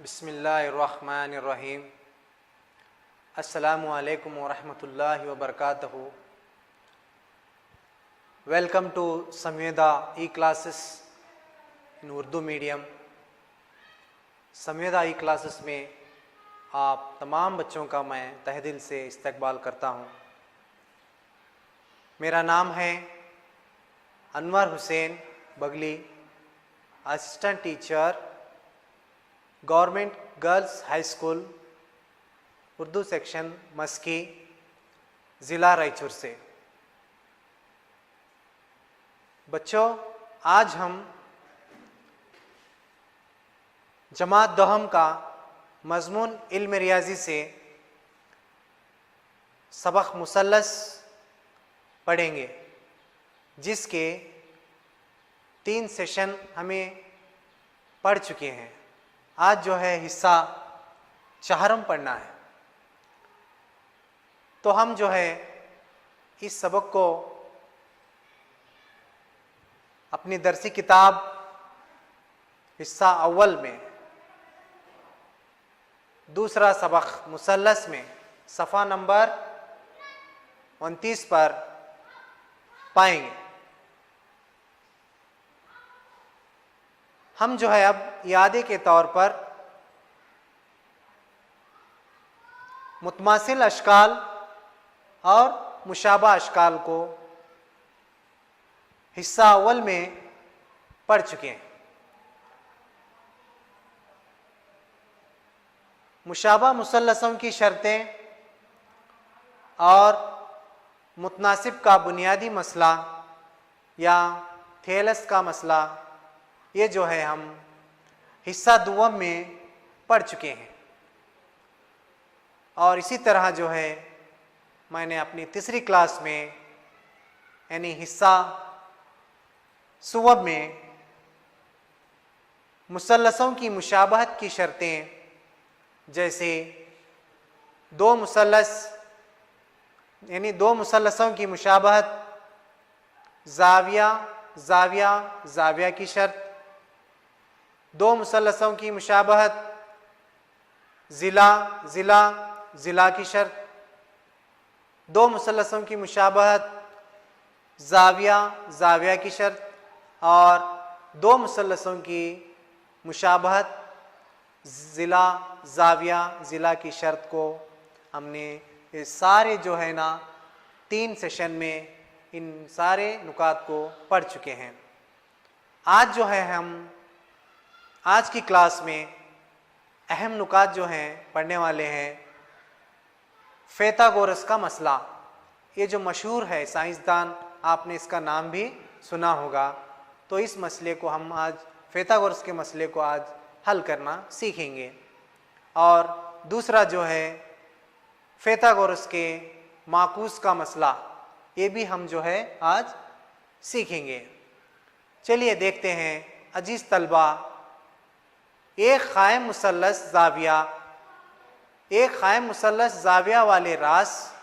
बिस्मिल्लाहिर्रहमानिर्रहीम। अस्सलामु अलैकुम वरहमतुल्लाहि वबरकातुहू। Welcome to Samveda e classes in Urdu medium. Samveda e classes में आप तमाम बच्चों का मैं तहे दिल से इस्तकबाल करता हूँ। मेरा नाम है Anwar Hussain Bagli, assistant teacher, government girls high school Urdu section Maski, ज़िला रायचूर से। बच्चों, आज हम जमात दहम का मज़मून इल्म रियाज़ी से सबक मुसल्लस पढ़ेंगे, जिसके 3 सेशन हमें पढ़ चुके हैं। आज जो है हिस्सा 4 पढ़ना है। तो हम जो है इस सबक को अपनी दरसी किताब हिस्सा अव्वल में दूसरा सबक मुसल्लस में सफ़ा नंबर 29 पर पाएंगे। हम जो है अब यादे के तौर पर मुतमासिल अशकाल और मुशाबा अशकाल को हिस्सा अव्वल में पढ़ चुके हैं। मुशाबा मुसल्लसों की शर्तें और मुतनासिब का बुनियादी मसला या थेलस का मसला, ये जो है हम हिस्सा दुवम में पढ़ चुके हैं। और इसी तरह जो है मैंने अपनी तीसरी क्लास में यानी हिस्सा सुवब में मुसल्लसों की मुशाबहत की शर्तें, जैसे दो मुसल्लसों की मुशाबहत, जाविया की शर्त, 2 मुसल्लसों की मुशाबहत, ज़िला की शर्त, 2 मुसल्लसों की मुशाबहत, जाविया की शर्त, और 2 मुसल्लसों की मुशाबहत, ज़िला की शर्त को हमने ये सारे जो है ना 3 सेशन में इन सारे नुकात को पढ़ चुके हैं। आज जो है हम आज की क्लास में अहम नुकात जो हैं पढ़ने वाले हैं। फ़ैथागोरस का मसला, ये जो मशहूर है साइंसदान, आपने इसका नाम भी सुना होगा। तो इस मसले को हम आज फ़ैथागोरस के मसले को आज हल करना सीखेंगे। और दूसरा जो है फ़ैथागोरस के माकूस का मसला, ये भी हम जो है आज सीखेंगे। चलिए देखते हैं अजीज़ तलबा, एक क़ायम मुसल्लस ज़ाविया वाले रास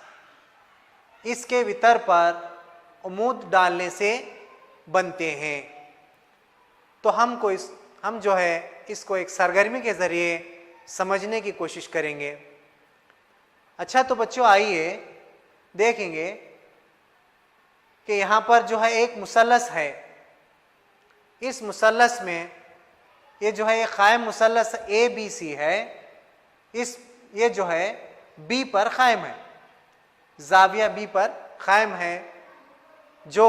इसके वितर पर उमूद डालने से बनते हैं। तो हम जो है इसको एक सरगर्मी के ज़रिए समझने की कोशिश करेंगे। अच्छा, तो बच्चों आइए देखेंगे कि यहाँ पर जो है एक मुसल्लस है। इस मुसल्लस में ये जो है एक क़ायम मुसल्लस ABC है। ये जो है B पर क़ायम है, ज़ाविया B पर क़ायम है, जो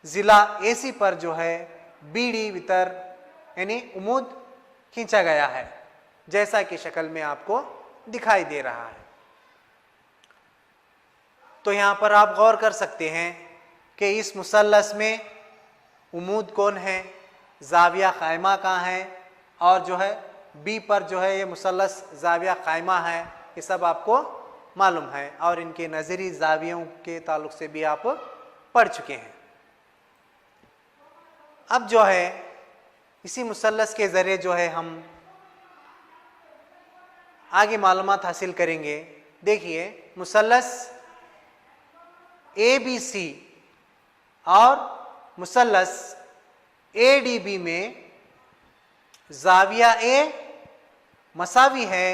ज़िला AC पर जो है BD वितर यानी उमूद खींचा गया है, जैसा कि शक्ल में आपको दिखाई दे रहा है। तो यहाँ पर आप गौर कर सकते हैं कि इस मुसल्लस में उमूद कौन है, ज़ाविया क़ायमा कहाँ है, और जो है बी पर जो है ये मुसल्लस ज़ाविया क़ायमा है। ये सब आपको मालूम है और इनके नज़री ज़ावियों के ताल्लुक़ से भी आप पढ़ चुके हैं। अब जो है इसी मुसल्लस के ज़रिए जो है हम आगे मालूमात हासिल करेंगे। देखिए, मुसल्लस ABC और मुसल्लस ADB में ज़ाविया A मसावी है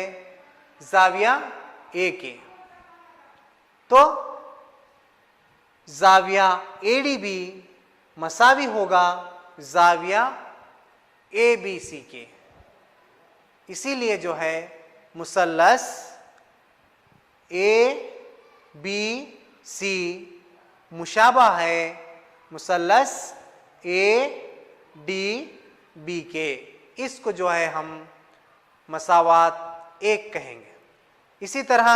जाविया ए के। तो जाविया एडीबी मसावी होगा जाविया ए बी सी के। इसीलिए जो है मुसल्लस ए बी सी मुशाबा है मुसल्लस ए डी बी के। इसको जो है हम मसावात एक कहेंगे। इसी तरह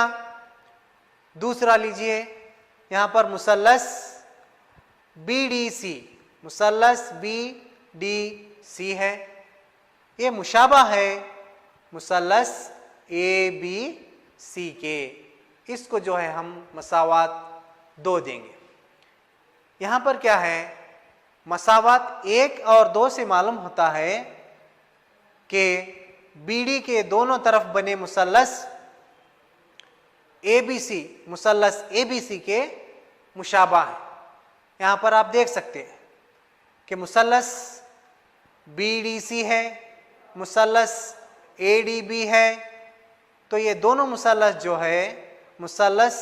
दूसरा लीजिए, यहाँ पर मुसल्लस बी डी सी, मुसल्लस बी डी सी है, ये मुशाबा है मुसल्लस ए बी सी के। इसको जो है हम मसावात 2 देंगे। यहाँ पर क्या है, मसावात 1 और 2 से मालूम होता है कि बी डी के दोनों तरफ बने मुसल्लस A B C मुसल्लस A B C के मुशाबा है। यहाँ पर आप देख सकते हैं कि मुसल्लस बी डी सी है, मुसल्लस ए डी बी है। तो ये दोनों मुसल्लस जो है मुसल्लस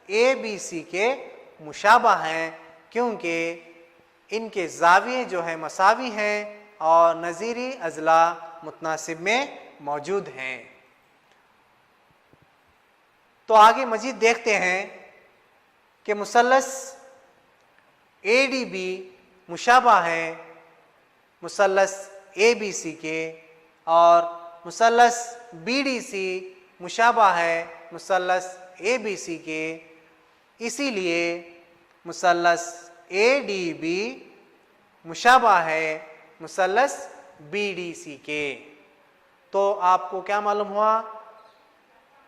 ए बी सी के मुशाबा हैं, क्योंकि इनके जाविये जो है मसावी हैं और नज़ीरी अज़ला मुतनासिब में मौजूद हैं। तो आगे मजीद देखते हैं कि मुसल्लस ए डी बी मुशाबा है मुसल्लस ए बी सी के और मुसल्लस बी डी सी मुशाबा है मुसल्लस ए बी सी के। इसीलिए मुसल्लस ए डी बी मुशाबा है मुसल्लस बी डी सी के। तो आपको क्या मालूम हुआ?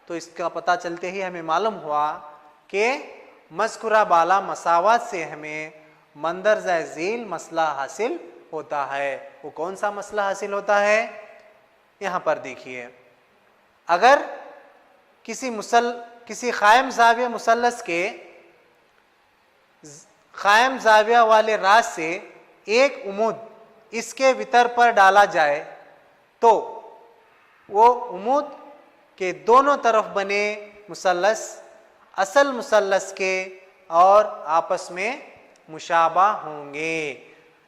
तो इसका पता चलते ही हमें मालूम हुआ कि मज़कुरा बाला मसावत से हमें मंदरजा झील मसला हासिल होता है। वो कौन सा मसला हासिल होता है? यहाँ पर देखिए, अगर किसी कायम ज़ाविया मुसल्लस के कायम ज़ाविया वाले राज से एक उमूद इसके वितर पर डाला जाए तो वो उमूद के दोनों तरफ बने मुसल्लस असल मुसल्लस के और आपस में मुशाबा होंगे।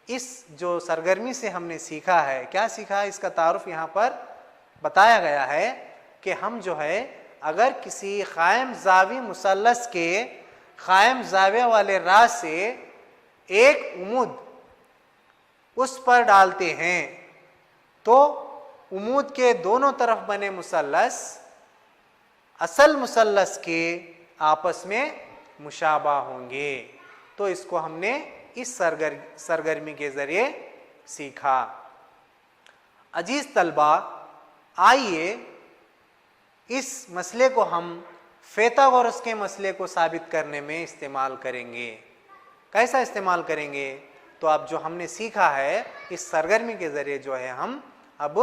इस जो सरगर्मी से हमने सीखा है, क्या सीखा है इसका तारुफ यहाँ पर बताया गया है कि हम जो है अगर किसी कायम ज़ावी मुसल्लस के कायम ज़ाविया वाले राज से एक उमूद उस पर डालते हैं तो उमूद के दोनों तरफ बने मुसल्लस असल मुसल्लस के आपस में मुशाबा होंगे। तो इसको हमने इस सरगर्मी के ज़रिए सीखा। अजीज़ तलबा, आइए इस मसले को हम फ़ीथागोरस के मसले को साबित करने में इस्तेमाल करेंगे। कैसा इस्तेमाल करेंगे? तो अब जो हमने सीखा है इस सरगर्मी के ज़रिए जो है हम अब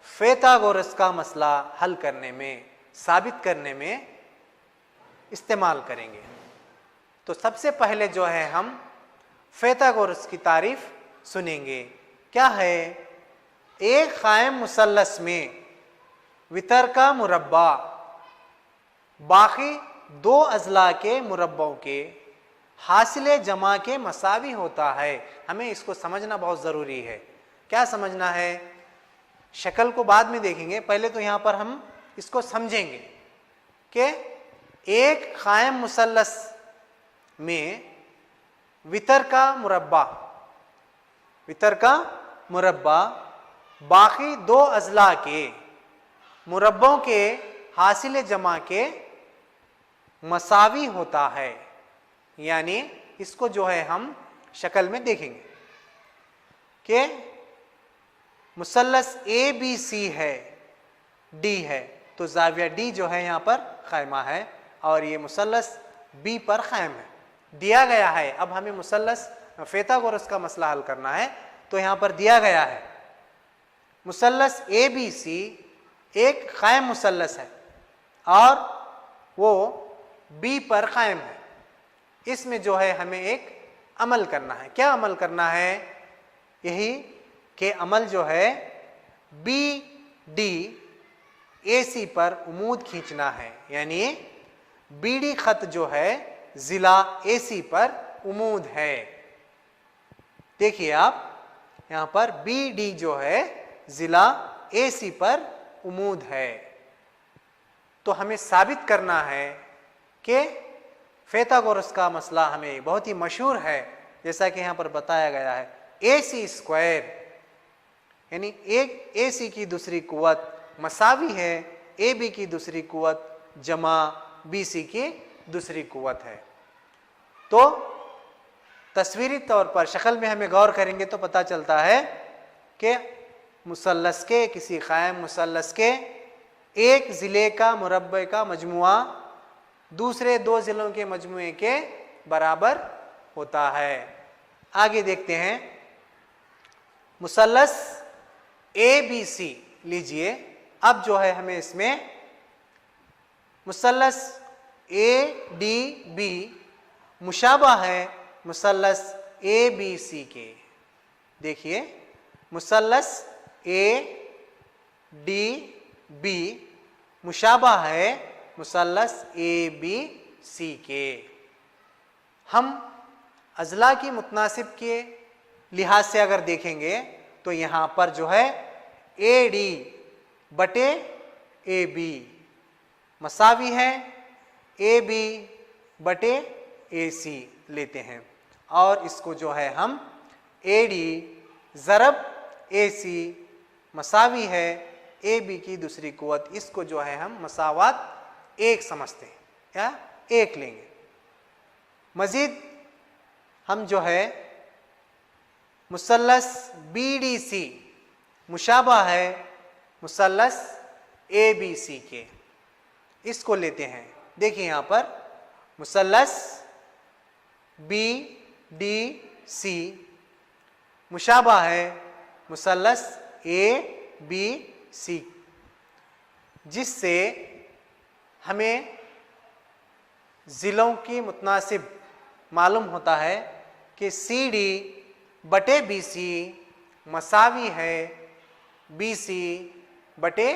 फ़ीथागोरस का मसला हल करने में, साबित करने में इस्तेमाल करेंगे। तो सबसे पहले जो है हम फ़ीथागोरस की तारीफ़ सुनेंगे। क्या है? एक कायम मुसल्लस में वितर का मुरब्बा बाकी 2 अज़ला के मुरब्बों के हासिले जमा के मसावी होता है। हमें इसको समझना बहुत ज़रूरी है। क्या समझना है? शक्ल को बाद में देखेंगे, पहले तो यहाँ पर हम इसको समझेंगे कि एक कायम मुसल्लस में वितर का मुरब्बा बाकी 2 अज़ला के मुरब्बों के हासिल जमा के मसावी होता है। यानी इसको जो है हम शक्ल में देखेंगे कि मुसल्लस ए बी सी है, डी है, तो ज़ाविया डी जो है यहाँ पर क़ायमा है और ये मुसल्लस बी पर क़ायम है, दिया गया है। अब हमें मुसल्लस फ़ीथागोरस का मसला हल करना है। तो यहाँ पर दिया गया है मुसल्लस ए बी सी एक क़ायम मुसल्लस है और वो बी पर क़ायम है। इसमें जो है हमें एक अमल करना है। क्या अमल करना है? यही कि अमल जो है बी डी AC पर उमूद खींचना है, यानी BD खत जो है जिला AC पर उमूद है। देखिए आप यहां पर BD जो है जिला AC पर उमूद है। तो हमें साबित करना है कि फैथागोरस का मसला हमें बहुत ही मशहूर है, जैसा कि यहां पर बताया गया है AC स्क्वायर यानी एक AC की दूसरी कुव्वत मसावी है AB की दूसरी कुव्वत जमा BC की दूसरी कुव्वत है। तो तस्वीरी तौर पर शक्ल में हमें गौर करेंगे तो पता चलता है कि मुसल्लस के, किसी कायम मुसल्लस के एक ज़िले का मुरब्बे का मजमुआ दूसरे दो ज़िलों के मजमुए के बराबर होता है। आगे देखते हैं, मुसल्लस ABC लीजिए। अब जो है हमें इसमें मुसल्लस ADB मुशाबा है मुसल्लस ABC के। देखिए मुसल्लस ADB मुशाबा है मुसल्लस ABC के। हम अज़ला की मुतनासिब के लिहाज से अगर देखेंगे तो यहाँ पर जो है AD बटे AB मसावी है AB बटे AC लेते हैं, और इसको जो है हम AD ज़रब AC मसावी है AB की दूसरी कुव्वत, इसको जो है हम मसावात एक समझते हैं या एक लेंगे। मज़ीद हम जो है मुसल्लस BDC मुशाबा है मुसल्लस ABC के, इसको लेते हैं। देखिए यहाँ पर मुसल्लस BDC मुशाबा है मुसल्लस ABC, जिससे हमें ज़िलों की मुतनासिब मालूम होता है कि CD बटे BC मसावी है BC बटे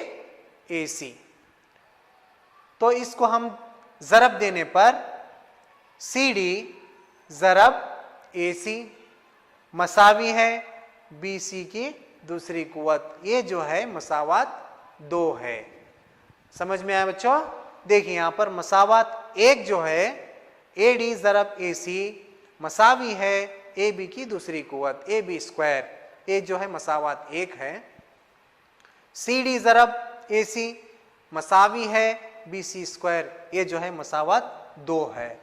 AC। तो इसको हम ज़रब देने पर CD ज़रब AC मसावी है BC की दूसरी कुव्वत, ये जो है मसावात 2 है। समझ में आया बच्चों? देखिए यहाँ पर मसावात एक जो है AD ज़रब AC मसावी है AB की दूसरी कुव्वत AB स्क्वायर, ये जो है मसावात 1 है। CD ज़रब AC मसावी है BC स्क्वायर, ये जो है मसावात 2 है।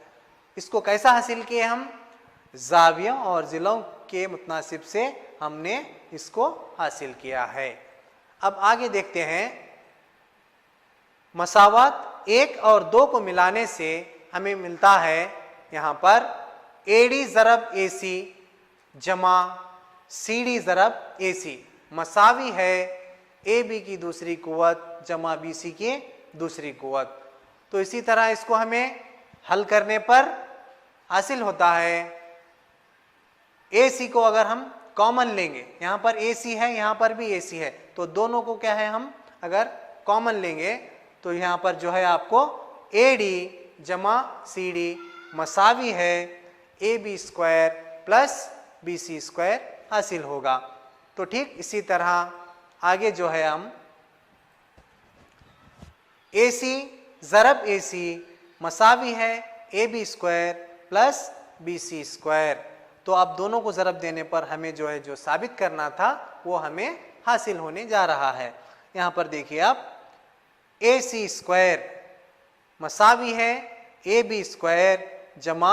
इसको कैसा हासिल किए हम? ज़ावियों और ज़िलों के मुतनासिब से हमने इसको हासिल किया है। अब आगे देखते हैं, मसावात 1 और 2 को मिलाने से हमें मिलता है यहाँ पर AD ज़रब AC जमा CD ज़रब AC मसावी है AB की दूसरी कुव्वत जमा BC की दूसरी कुव्वत। तो इसी तरह इसको हमें हल करने पर हासिल होता है AC को अगर हम कॉमन लेंगे, यहाँ पर AC है यहाँ पर भी AC है, तो दोनों को क्या है हम अगर कॉमन लेंगे तो यहाँ पर जो है आपको AD जमा CD मसावी है AB square plus BC square हासिल होगा। तो ठीक इसी तरह आगे जो है हम AC ज़रब AC मसावी है AB square plus BC square. तो अब दोनों को ज़रब देने पर हमें जो है जो साबित करना था वो हमें हासिल होने जा रहा है। यहाँ पर देखिए आप AC स्क्वायर मसावी है AB स्क्वायर जमा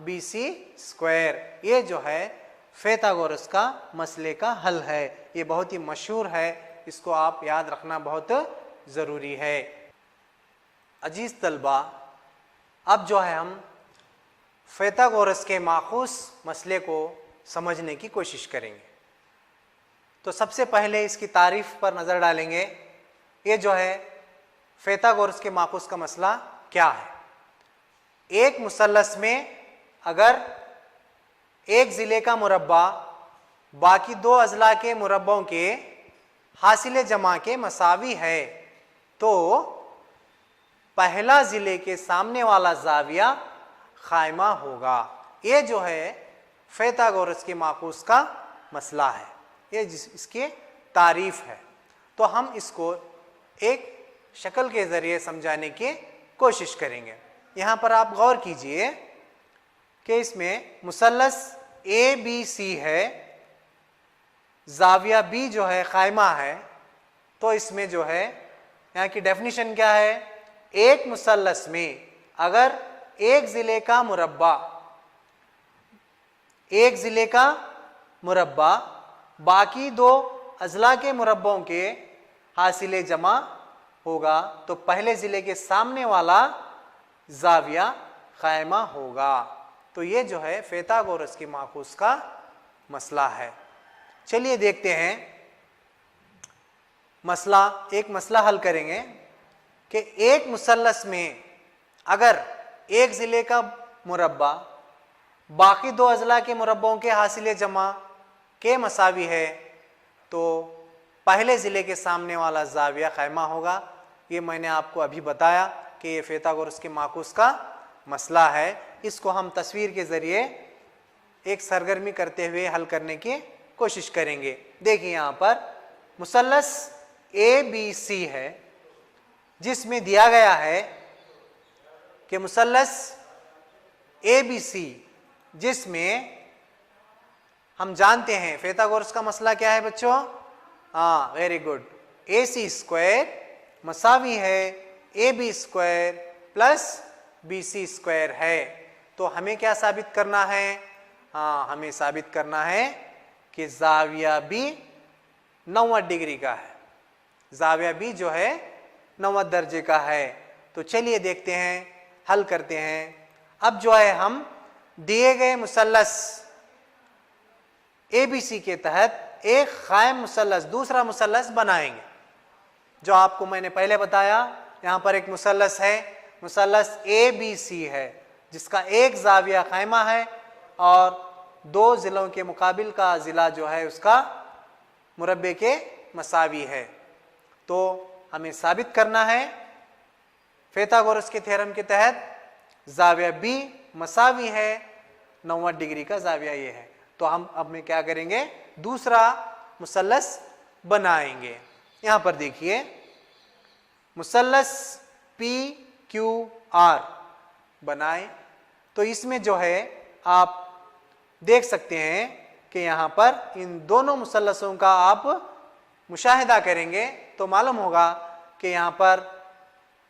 BC स्क्वायर, ये जो है फैथागोरस का मसले का हल है। ये बहुत ही मशहूर है, इसको आप याद रखना बहुत ज़रूरी है। अजीज़ तलबा, अब जो है हम फैथागोरस के माखूस मसले को समझने की कोशिश करेंगे। तो सबसे पहले इसकी तारीफ़ पर नज़र डालेंगे। ये जो है फैथागोरस के माखूस का मसला क्या है? एक मुसल्लस में अगर एक ज़िले का मुरब्बा बाकी 2 अज़ला के मुरब्बों के हासिल जमा के मसावी है, तो पहला जिले के सामने वाला जाविया खाइमा होगा। ये जो है फैथागोरस के माकूस का मसला है, ये इसकी तारीफ है। तो हम इसको एक शक्ल के ज़रिए समझाने की कोशिश करेंगे। यहाँ पर आप गौर कीजिए कि इसमें मुसल्लस ए बी सी है, जाविया बी जो है खाइमा है। तो इसमें जो है यहाँ की डेफिनेशन क्या है, एक मुसल्लस में अगर एक ज़िले का मुरब्बा बाकी दो अजला के मुरब्बों के हासिले जमा होगा तो पहले ज़िले के सामने वाला जाविया खाइमा होगा। तो ये जो है फैथागोरस के माकूस का मसला है। चलिए देखते हैं एक मसला हल करेंगे कि एक मुसल्लस में अगर एक ज़िले का मुरब्बा बाकी दो अजला के मुरब्बों के हासिले जमा के मसावी है तो पहले ज़िले के सामने वाला जाविया खाइमा होगा। ये मैंने आपको अभी बताया कि ये फैथागोरस के माकूस का मसला है। इसको हम तस्वीर के ज़रिए एक सरगर्मी करते हुए हल करने की कोशिश करेंगे। देखिए यहाँ पर मुसल्लस ए बी सी है जिसमें दिया गया है कि मुसल्लस ए बी सी जिसमें हम जानते हैं फैथागोरस का मसला क्या है बच्चों, हाँ very good, A C square मसावी है A B square plus B C square है। तो हमें क्या साबित करना है, हाँ हमें साबित करना है कि जाविया बी 90 डिग्री का है, जाविया बी जो है 90 दर्जे का है। तो चलिए देखते हैं, हल करते हैं। अब जो है हम दिए गए मुसल्लस ए बी सी के तहत एक कायम मुसल्लस दूसरा मुसल्लस बनाएंगे। जो आपको मैंने पहले बताया, यहाँ पर एक मुसल्लस है, मुसल्लस ए बी सी है जिसका एक जाविया खाइमा है और दो ज़िलों के मुकाबिल का ज़िला जो है उसका मुरब्बे के मसावी है। तो हमें साबित करना है फैथागोरस के थ्योरम के तहत जाविया बी मसावी है 90 डिग्री का जाविया ये है। तो हम अब में क्या करेंगे, दूसरा मुसल्लस बनाएंगे। यहाँ पर देखिए मुसल्लस पी क्यू आर बनाए। तो इसमें जो है आप देख सकते हैं कि यहाँ पर इन दोनों मुसल्लसों का आप मुशाहिदा करेंगे तो मालूम होगा कि यहाँ पर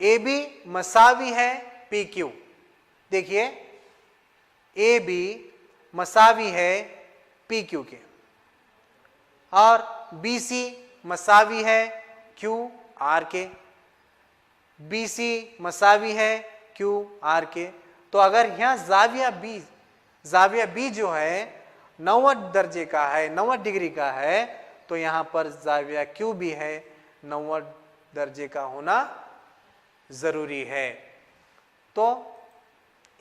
ए बी मसावी है पी क्यू। देखिए ए बी मसावी है पी क्यू के और बी सी मसावी है क्यू आर के, बी सी मसावी है क्यू आर के। तो अगर यहाँ जाविया बी जो है 90 दर्जे का है, 90 डिग्री का है, तो यहाँ पर जाविया क्यू भी है 90 दर्जे का होना ज़रूरी है। तो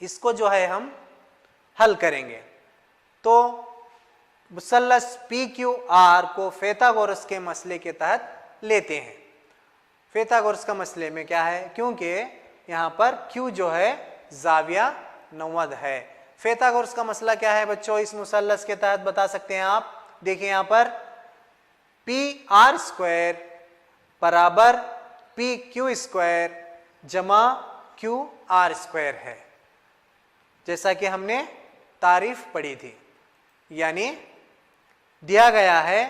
इसको जो है हम हल करेंगे। तो मुसल्लस पी क्यू आर को फैथागोरस के मसले के तहत लेते हैं। फैथागोरस का मसले में क्या है, क्योंकि यहाँ पर क्यू जो है जाविया 90 है। फैथागोरस का मसला क्या है बच्चों, इस मुसल्लस के तहत बता सकते हैं आप। देखिए यहाँ पर पी आर स्क्वायर बराबर पी क्यू स्क्वायर जमा क्यू आर स्क्वायर है, जैसा कि हमने तारीफ पढ़ी थी। यानी दिया गया है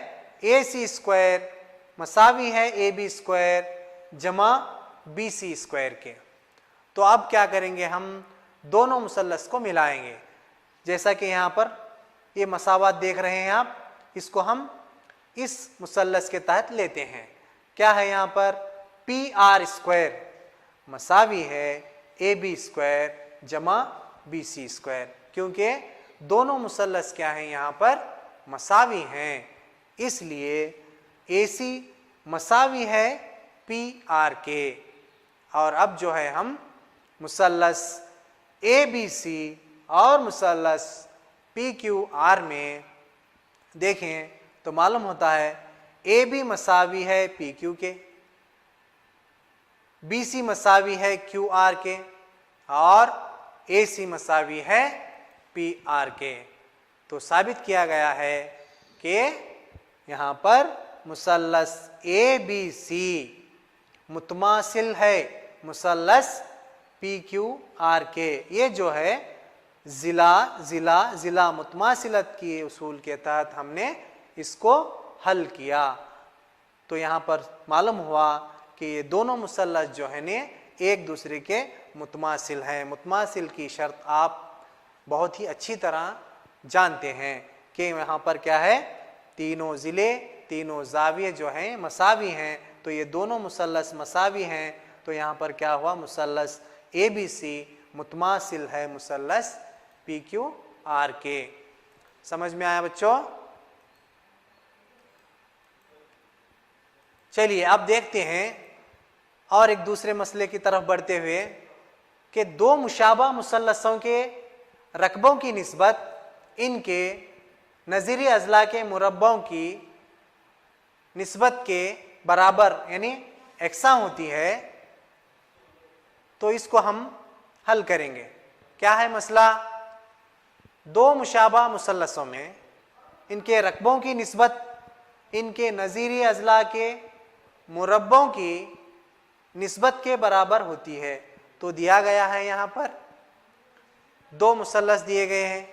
ए सी स्क्वायर मसावी है ए बी स्क्वायर जमा बी सी स्क्वायर के। तो अब क्या करेंगे, हम दोनों मुसल्लस को मिलाएंगे। जैसा कि यहाँ पर ये मसावात देख रहे हैं आप, इसको हम इस मुसल्लस के तहत लेते हैं। क्या है यहाँ पर, पी आर स्क्वायर मसावी है ए बी स्क्वायर जमा बी सी स्क्वायर, क्योंकि दोनों मुसल्लस क्या हैं यहाँ पर मसावी हैं, इसलिए ए सी मसावी है पी आर के। और अब जो है हम मुसल्लस ए बी सी और मुसल्लस पी क्यू आर में देखें तो मालूम होता है ए बी मसावी है पी क्यू के BC मसावी है QR के और AC मसावी है PR के। तो साबित किया गया है कि यहाँ पर मुसल्लस ABC मुतमासिल है मुसल्लस PQR के। ये जो है ज़िला मुतमासिलत की उसूल के तहत हमने इसको हल किया। तो यहाँ पर मालूम हुआ कि ये दोनों मुसल्लस जो है ने एक दूसरे के मुतमासिल हैं। मुतमासिल की शर्त आप बहुत ही अच्छी तरह जानते हैं कि यहाँ पर क्या है, तीनों ज़िले तीनों ज़ाविये जो हैं मसावी हैं। तो ये दोनों मुसल्लस मसावी हैं। तो यहाँ पर क्या हुआ, मुसल्लस ABC मुतमासिल है मुसल्लस PQR के। समझ में आया बच्चों? चलिए अब देखते हैं और एक दूसरे मसले की तरफ बढ़ते हुए कि दो मुशाबा मुसल्लसों के रकबों की निस्बत इनके नज़ीरी अज़ला के मुरब्बों की निस्बत के बराबर यानी एकसा होती है। तो इसको हम हल करेंगे। क्या है मसला, दो मुशाबा मुसल्लसों में इनके रकबों की निस्बत इनके नज़ीरी अज़ला के मुरब्बों की निस्बत के बराबर होती है। तो दिया गया है यहाँ पर दो मुसल्लस दिए गए हैं।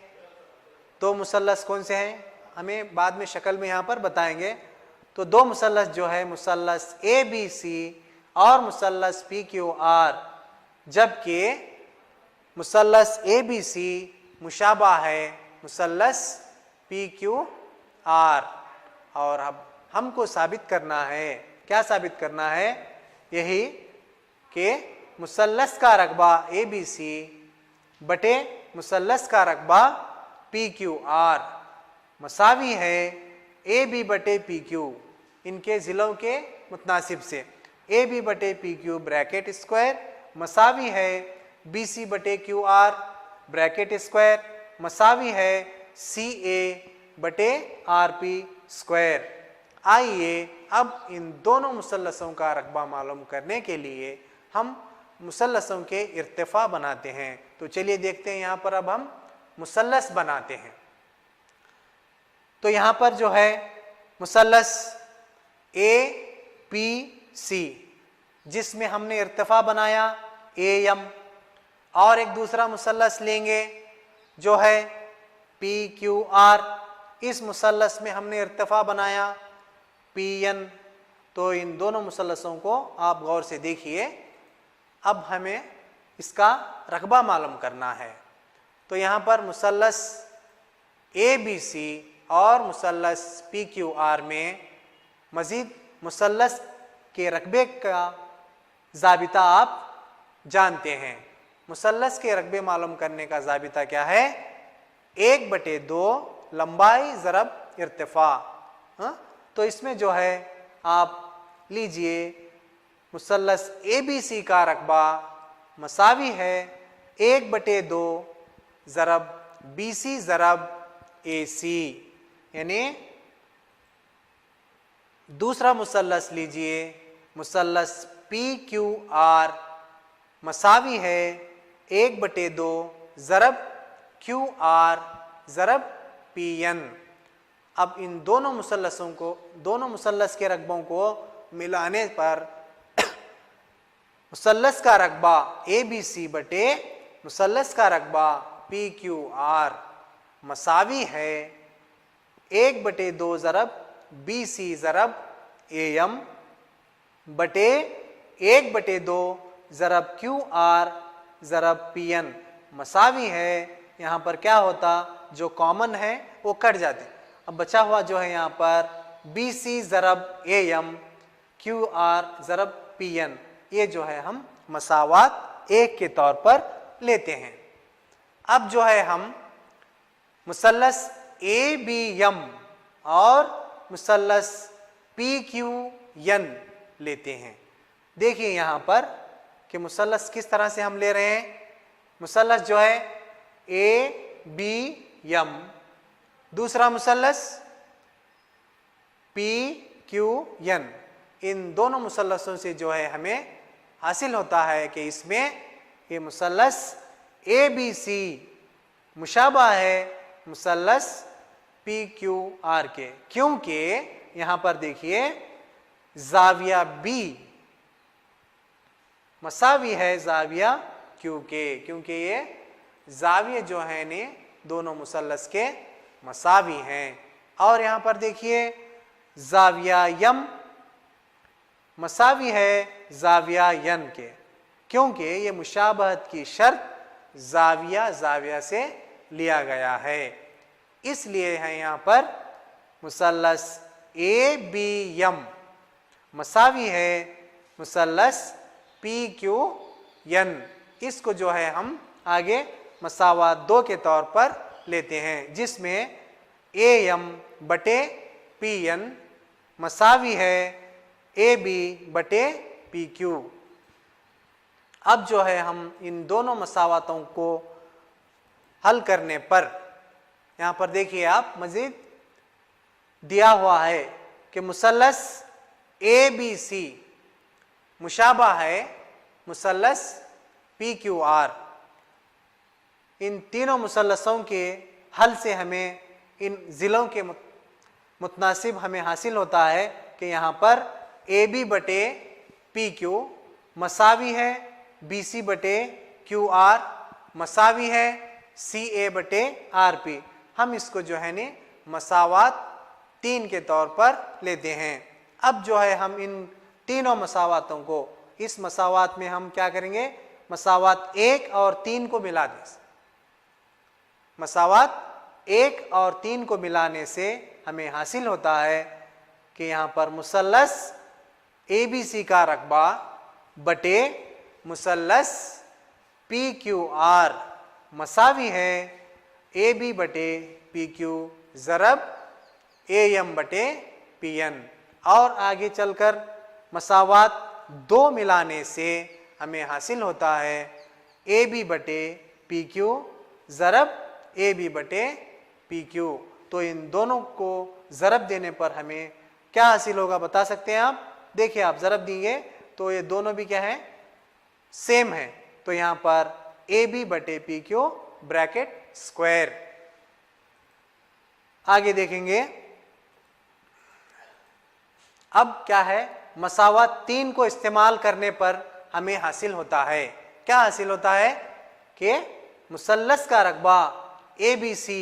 दो मुसल्लस कौन से हैं हमें बाद में शक्ल में यहाँ पर बताएंगे। तो दो मुसल्लस जो है मुसल्लस ABC और मुसल्लस PQR, जबकि मुसल्लस ABC मुशाबा है मुसल्लस PQR। और अब हमको साबित करना है, क्या साबित करना है, यही कि मुसल्लस का रकबा ABC बटे मुसल्लस का रकबा PQR मसावी है AB बटे PQ इनके ज़िलों के मुतनासिब से। AB बटे PQ ब्रैकेट स्क्वायर मसावी है BC बटे QR ब्रैकेट स्क्वायर मसावी है CA बटे RP स्क्वायर। आइए अब इन दोनों मुसल्लसों का रकबा मालूम करने के लिए हम मुसल्लसों के इर्तिफा बनाते हैं। तो चलिए देखते हैं यहाँ पर अब हम मुसल्लस बनाते हैं। तो यहाँ पर जो है मुसल्लस APC जिसमें हमने इर्तिफा बनाया AM, और एक दूसरा मुसल्लस लेंगे जो है PQR, इस मुसल्लस में हमने इर्तिफा बनाया PN। तो इन दोनों मुसल्लसों को आप गौर से देखिए। अब हमें इसका रकबा मालूम करना है। तो यहाँ पर मुसल्लस ABC और मुसल्लस PQR में मज़ीद मुसल्लस के रकबे का ज़ाबिता आप जानते हैं। मुसल्लस के रकबे मालूम करने का ज़ाबिता क्या है, 1/2 लंबाई ज़रब इर्तिफा। तो इसमें जो है आप लीजिए मुसल्लस ABC का रकबा मसावी है 1/2 ज़रब BC ज़रब AC, यानी दूसरा मुसल्लस लीजिए मुसल्लस PQR मसावी है 1/2 ज़रब QR ज़रब PN। अब इन दोनों मुसल्लसों को, दोनों मुसल्लस के रकबों को मिलाने पर मुसल्लस का रकबा ABC बटे मुसल्लस का रकबा PQR मसावी है 1/2 ज़रब BC ज़रब AM बटे 1/2 ज़रब QR ज़रब PN मसावी है। यहाँ पर क्या होता, जो कॉमन है वो कट जाते। अब बचा हुआ जो है यहाँ पर BC ज़रब AM QR ज़रब PN, ये जो है हम मसावात एक के तौर पर लेते हैं। अब जो है हम मुसल्लस ABM और मुसल्लस PQN लेते हैं। देखिए यहाँ पर कि मुसल्लस किस तरह से हम ले रहे हैं। मुसल्लस जो है ABM, दूसरा मुसल्लस PQN, इन दोनों मुसल्लसों से जो है हमें हासिल होता है कि इसमें ये मुसल्लस ए बी सी मुशाबा है मुसल्लस पी क्यू आर के, क्योंकि यहां पर देखिए जाविया बी मसावी है जाविया क्यू के, क्योंकि ये जाविये जो है ने दोनों मुसल्लस के मसावी हैं। और यहां पर देखिए जाविया यम मसावी है जाविया यन के, क्योंकि ये मुशाबहत की शर्त जाविया जाविया से लिया गया है, इसलिए है यहां पर मुसल्लस ए बी यम मसावी है मुसल्लस पी क्यू यन। इसको जो है हम आगे मसावात 2 के तौर पर लेते हैं, जिसमें ए यम बटे पी एन मसावी है ए बी बटे पी क्यू। अब जो है हम इन दोनों मसावातों को हल करने पर, यहां पर देखिए आप मजीद दिया हुआ है कि मुसल्लस ए बी सी मुशाबा है मुसल्लस पी क्यू आर। इन तीनों मुसल्लसों के हल से हमें इन ज़िलों के मुतनासिब हमें हासिल होता है कि यहाँ पर ए बी बटे पी क्यू मसावी है बी सी बटे क्यू आर मसावी है सी ए बटे आर पी। हम इसको जो है ने मसावात 3 के तौर पर लेते हैं। अब जो है हम इन तीनों मसावातों को, इस मसावात में हम क्या करेंगे, मसावात 1 और 3 को मिला दें। मसावात 1 और 3 को मिलाने से हमें हासिल होता है कि यहाँ पर मुसल्लस ए बी सी का रकबा बटे मुसल्लस पी क्यू आर मसावी है ए बी बटे पी क्यू ज़रब ए एम बटे पी एन। और आगे चलकर मसावात 2 मिलाने से हमें हासिल होता है ए बी बटे पी क्यू ज़रब ए बी बटे पी क्यू। तो इन दोनों को ज़रब देने पर हमें क्या हासिल होगा बता सकते हैं आप? देखिए आप ज़रब देंगे तो ये दोनों भी क्या है, सेम है। तो यहाँ पर ए बी बटे पी क्यू ब्रैकेट स्क्वायर। आगे देखेंगे अब क्या है, मसावात 3 को इस्तेमाल करने पर हमें हासिल होता है, क्या हासिल होता है कि मुसल्लस का रकबा ए बी सी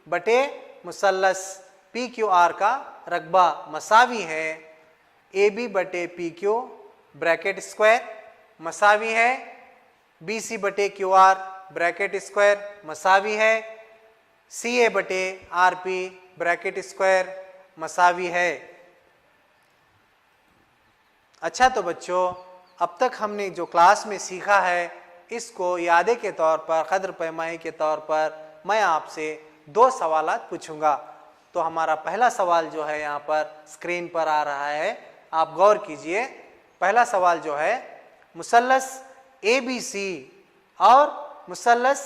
बटे मुसल्लस पी क्यू आर का रकबा मसावी है ए बी बटे पी क्यू ब्रैकेट स्क्वायर मसावी है बी सी बटे क्यू आर ब्रैकेट स्क्वायर मसावी है सी ए बटे आर पी ब्रैकेट स्क्वायर मसावी है। अच्छा, तो बच्चों अब तक हमने जो क्लास में सीखा है इसको यादे के तौर पर, कदर पैमाई के तौर पर मैं आपसे 2 सवालात पूछूंगा। तो हमारा पहला सवाल जो है यहाँ पर स्क्रीन पर आ रहा है, आप गौर कीजिए। पहला सवाल जो है, मुसल्लस ए बी सी और मुसल्लस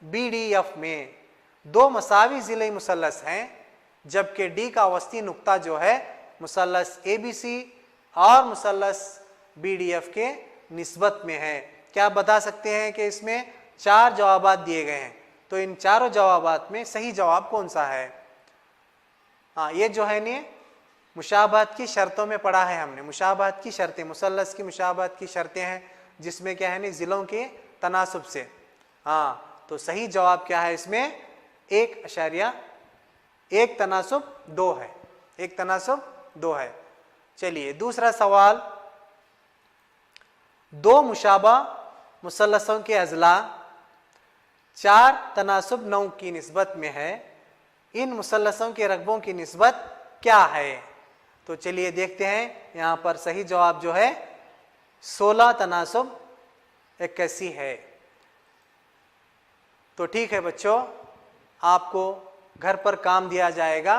बी डी एफ में 2 मसावी ज़िले मुसल्लस हैं, जबकि डी का वस्ती नुक्ता जो है मुसल्लस ए बी सी और मुसल्लस बी डी एफ के निस्बत में है। क्या आप बता सकते हैं कि इसमें 4 जवाबात दिए गए हैं, तो इन चारों जवाबात में सही जवाब कौन सा है? हाँ, ये जो है ने मुशाबहत की शर्तों में पढ़ा है हमने। मुशाबहत की शर्तें, मुसल्लस की मुशाबहत की शर्तें हैं जिसमें क्या है ने ज़िलों के तनासुब से। हाँ, तो सही जवाब क्या है इसमें? 1 तनासुब 2 है, 1 तनासुब 2 है। चलिए दूसरा सवाल, 2 मुशाबा मुसल्लसों के अज़ला 4 तनासुब 9 की निस्बत में है, इन मुसल्लसों के रकबों की निस्बत क्या है? तो चलिए देखते हैं। यहाँ पर सही जवाब जो है 16 तनासुब 81 है। तो ठीक है बच्चों, आपको घर पर काम दिया जाएगा,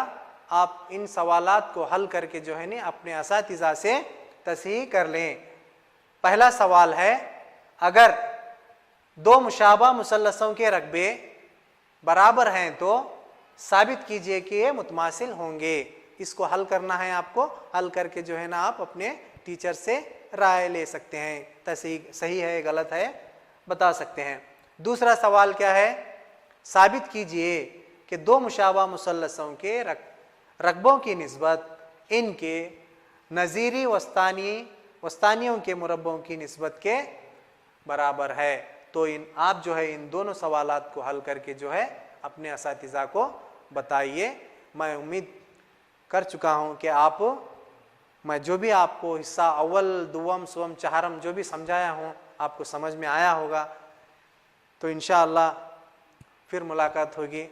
आप इन सवालात को हल करके जो है ना अपने असातिज़ा से तसहीह कर लें। पहला सवाल है, अगर 2 मुशाबा मुसल्लसों के रकबे बराबर हैं तो साबित कीजिए कि ये मुतमासिल होंगे। इसको हल करना है आपको, हल करके जो है ना आप अपने टीचर से राय ले सकते हैं, सही है गलत है बता सकते हैं। दूसरा सवाल क्या है, साबित कीजिए कि दो मुशाबा मुसल्लसों के रकबों की निस्बत इनके नज़ीरी वस्तानियों के मुरब्बों की निस्बत के बराबर है। तो आप जो है इन दोनों सवालात को हल करके जो है अपने असातिज़ा को बताइए। मैं उम्मीद कर चुका हूँ कि मैं जो भी आपको हिस्सा अव्वल दुवम सुवम चहारम जो भी समझाया हूँ आपको समझ में आया होगा। तो इंशाअल्लाह फिर मुलाकात होगी।